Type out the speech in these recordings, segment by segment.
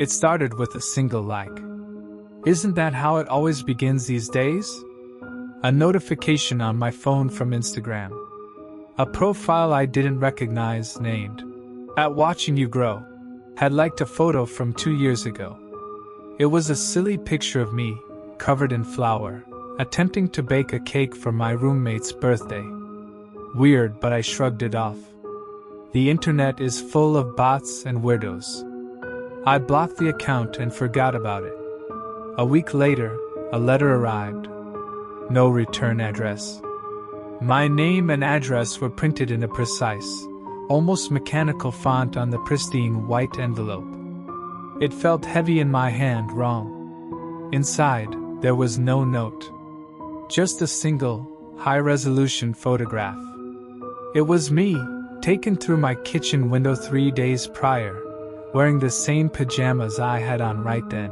It started with a single like. Isn't that how it always begins these days? A notification on my phone from Instagram. A profile I didn't recognize named "At Watching You Grow" had liked a photo from 2 years ago. It was a silly picture of me, covered in flour, attempting to bake a cake for my roommate's birthday. Weird, but I shrugged it off. The internet is full of bots and weirdos. I blocked the account and forgot about it. A week later, a letter arrived. No return address. My name and address were printed in a precise, almost mechanical font on the pristine white envelope. It felt heavy in my hand, wrong. Inside, there was no note. Just a single, high-resolution photograph. It was me, taken through my kitchen window 3 days prior, wearing the same pajamas I had on right then.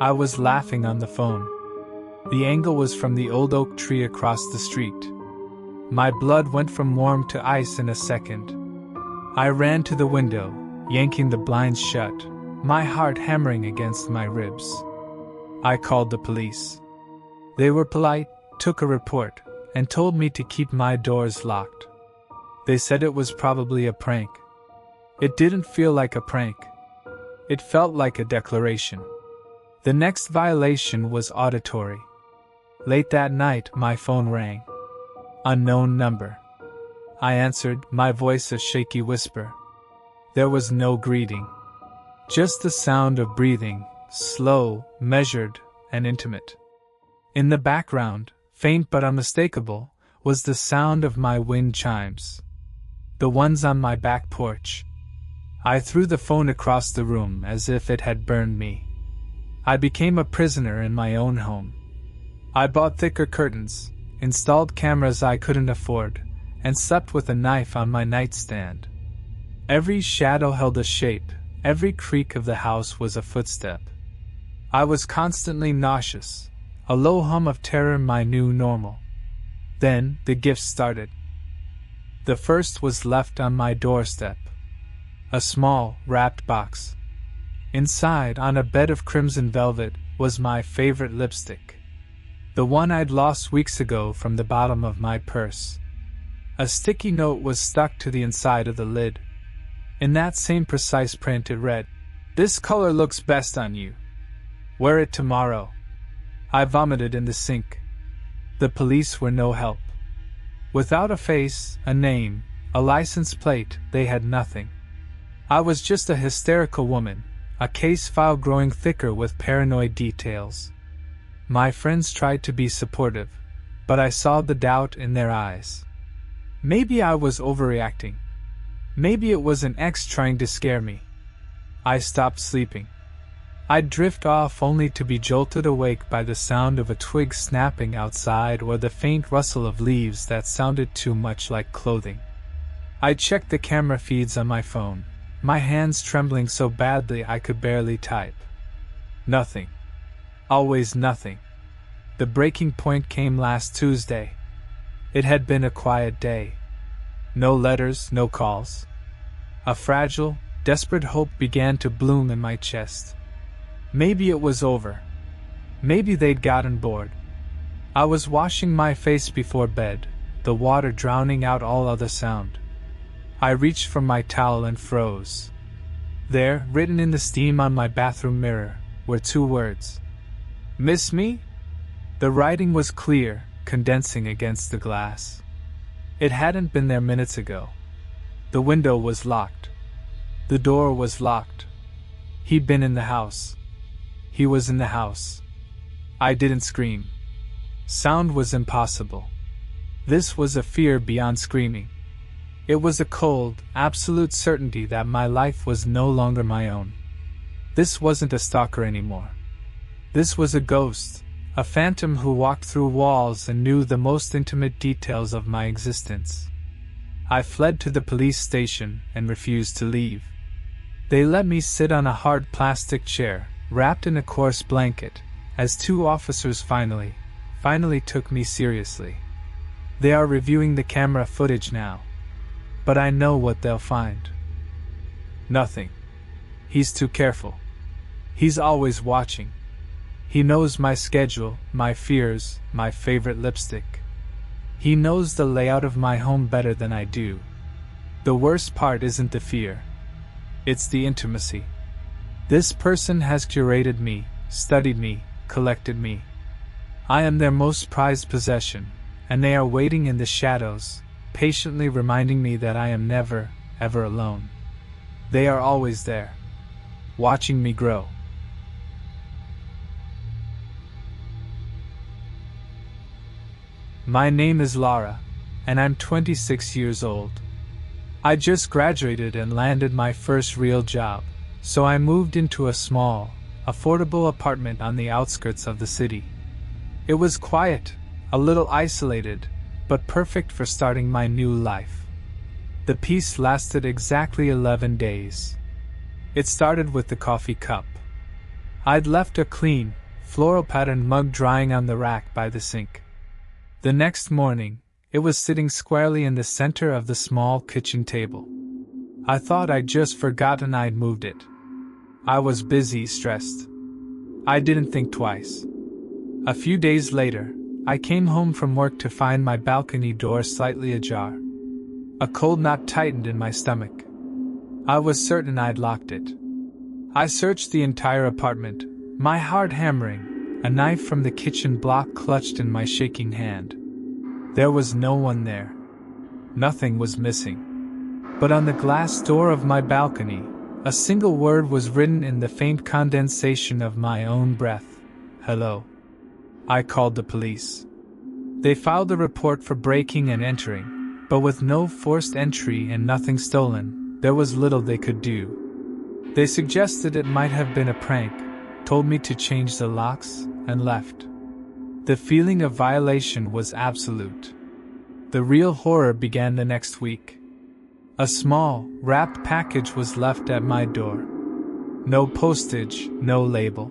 I was laughing on the phone. The angle was from the old oak tree across the street. My blood went from warm to ice in a second. I ran to the window, yanking the blinds shut, my heart hammering against my ribs. I called the police. They were polite, took a report, and told me to keep my doors locked. They said it was probably a prank. It didn't feel like a prank. It felt like a declaration. The next violation was auditory. Late that night, my phone rang. Unknown number. I answered, my voice a shaky whisper. There was no greeting. Just the sound of breathing, slow, measured, and intimate. In the background, faint but unmistakable, was the sound of my wind chimes. The ones on my back porch. I threw the phone across the room as if it had burned me. I became a prisoner in my own home. I bought thicker curtains, installed cameras I couldn't afford, and slept with a knife on my nightstand. Every shadow held a shape, every creak of the house was a footstep. I was constantly nauseous, a low hum of terror my new normal. Then, the gifts started. The first was left on my doorstep. A small, wrapped box. Inside, on a bed of crimson velvet, was my favorite lipstick. The one I'd lost weeks ago from the bottom of my purse. A sticky note was stuck to the inside of the lid. In that same precise print it read, "This color looks best on you. Wear it tomorrow." I vomited in the sink. The police were no help. Without a face, a name, a license plate, they had nothing. I was just a hysterical woman, a case file growing thicker with paranoid details. My friends tried to be supportive, but I saw the doubt in their eyes. Maybe I was overreacting. Maybe it was an ex trying to scare me. I stopped sleeping. I'd drift off only to be jolted awake by the sound of a twig snapping outside or the faint rustle of leaves that sounded too much like clothing. I checked the camera feeds on my phone, my hands trembling so badly I could barely type. Nothing. Always nothing. The breaking point came last Tuesday. It had been a quiet day. No letters, no calls. A fragile, desperate hope began to bloom in my chest. Maybe it was over. Maybe they'd gotten bored. I was washing my face before bed, the water drowning out all other sound. I reached for my towel and froze. There, written in the steam on my bathroom mirror, were 2 words. "Miss me?" The writing was clear, condensing against the glass. It hadn't been there minutes ago. The window was locked. The door was locked. He'd been in the house. He was in the house. I didn't scream. Sound was impossible. This was a fear beyond screaming. It was a cold, absolute certainty that my life was no longer my own. This wasn't a stalker anymore. This was a ghost, a phantom who walked through walls and knew the most intimate details of my existence. I fled to the police station and refused to leave. They let me sit on a hard plastic chair, wrapped in a coarse blanket, as 2 officers finally took me seriously. They are reviewing the camera footage now. But I know what they'll find. Nothing. He's too careful. He's always watching. He knows my schedule, my fears, my favorite lipstick. He knows the layout of my home better than I do. The worst part isn't the fear. It's the intimacy. This person has curated me, studied me, collected me. I am their most prized possession, and they are waiting in the shadows, patiently reminding me that I am never, ever alone. They are always there, watching me grow. My name is Laura, and I'm 26 years old. I just graduated and landed my first real job, so I moved into a small, affordable apartment on the outskirts of the city. It was quiet, a little isolated, but perfect for starting my new life. The peace lasted exactly 11 days. It started with the coffee cup. I'd left a clean, floral-patterned mug drying on the rack by the sink. The next morning, it was sitting squarely in the center of the small kitchen table. I thought I'd just forgotten I'd moved it. I was busy, stressed. I didn't think twice. A few days later, I came home from work to find my balcony door slightly ajar. A cold knot tightened in my stomach. I was certain I'd locked it. I searched the entire apartment, my heart hammering, a knife from the kitchen block clutched in my shaking hand. There was no one there. Nothing was missing. But on the glass door of my balcony, a single word was written in the faint condensation of my own breath. Hello. I called the police. They filed a report for breaking and entering, but with no forced entry and nothing stolen, there was little they could do. They suggested it might have been a prank, told me to change the locks, and left. The feeling of violation was absolute. The real horror began the next week. A small, wrapped package was left at my door. No postage, no label.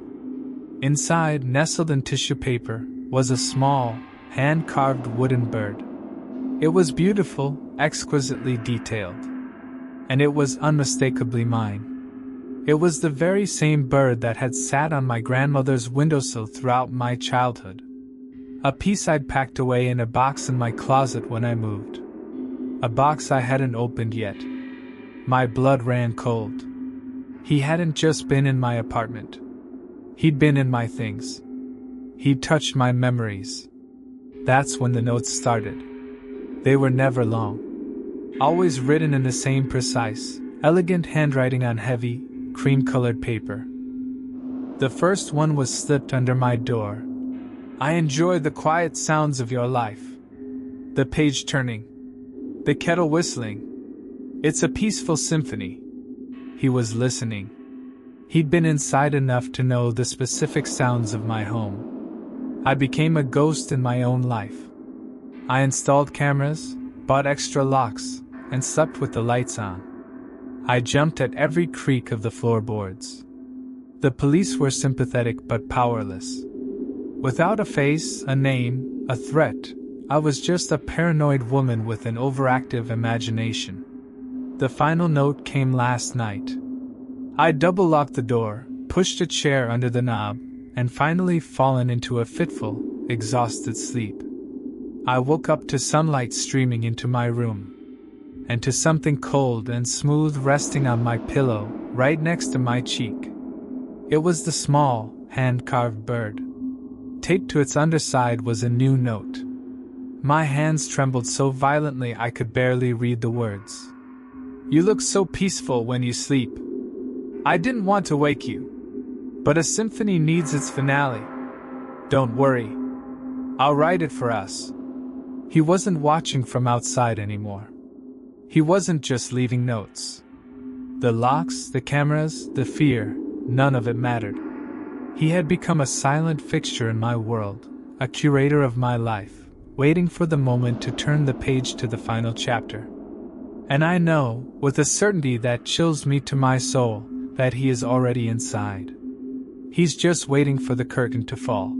Inside, nestled in tissue paper, was a small, hand-carved wooden bird. It was beautiful, exquisitely detailed. And it was unmistakably mine. It was the very same bird that had sat on my grandmother's windowsill throughout my childhood. A piece I'd packed away in a box in my closet when I moved. A box I hadn't opened yet. My blood ran cold. He hadn't just been in my apartment. He'd been in my things. He'd touched my memories. That's when the notes started. They were never long. Always written in the same precise, elegant handwriting on heavy, cream-colored paper. The first one was slipped under my door. I enjoy the quiet sounds of your life. The page turning. The kettle whistling. It's a peaceful symphony. He was listening. He'd been inside enough to know the specific sounds of my home. I became a ghost in my own life. I installed cameras, bought extra locks, and slept with the lights on. I jumped at every creak of the floorboards. The police were sympathetic but powerless. Without a face, a name, a threat, I was just a paranoid woman with an overactive imagination. The final note came last night. I double-locked the door, pushed a chair under the knob, and finally fallen into a fitful, exhausted sleep. I woke up to sunlight streaming into my room, and to something cold and smooth resting on my pillow, right next to my cheek. It was the small, hand-carved bird. Taped to its underside was a new note. My hands trembled so violently I could barely read the words. You look so peaceful when you sleep. I didn't want to wake you. But a symphony needs its finale. Don't worry. I'll write it for us. He wasn't watching from outside anymore. He wasn't just leaving notes. The locks, the cameras, the fear, none of it mattered. He had become a silent fixture in my world, a curator of my life, waiting for the moment to turn the page to the final chapter. And I know, with a certainty that chills me to my soul, that he is already inside. He's just waiting for the curtain to fall.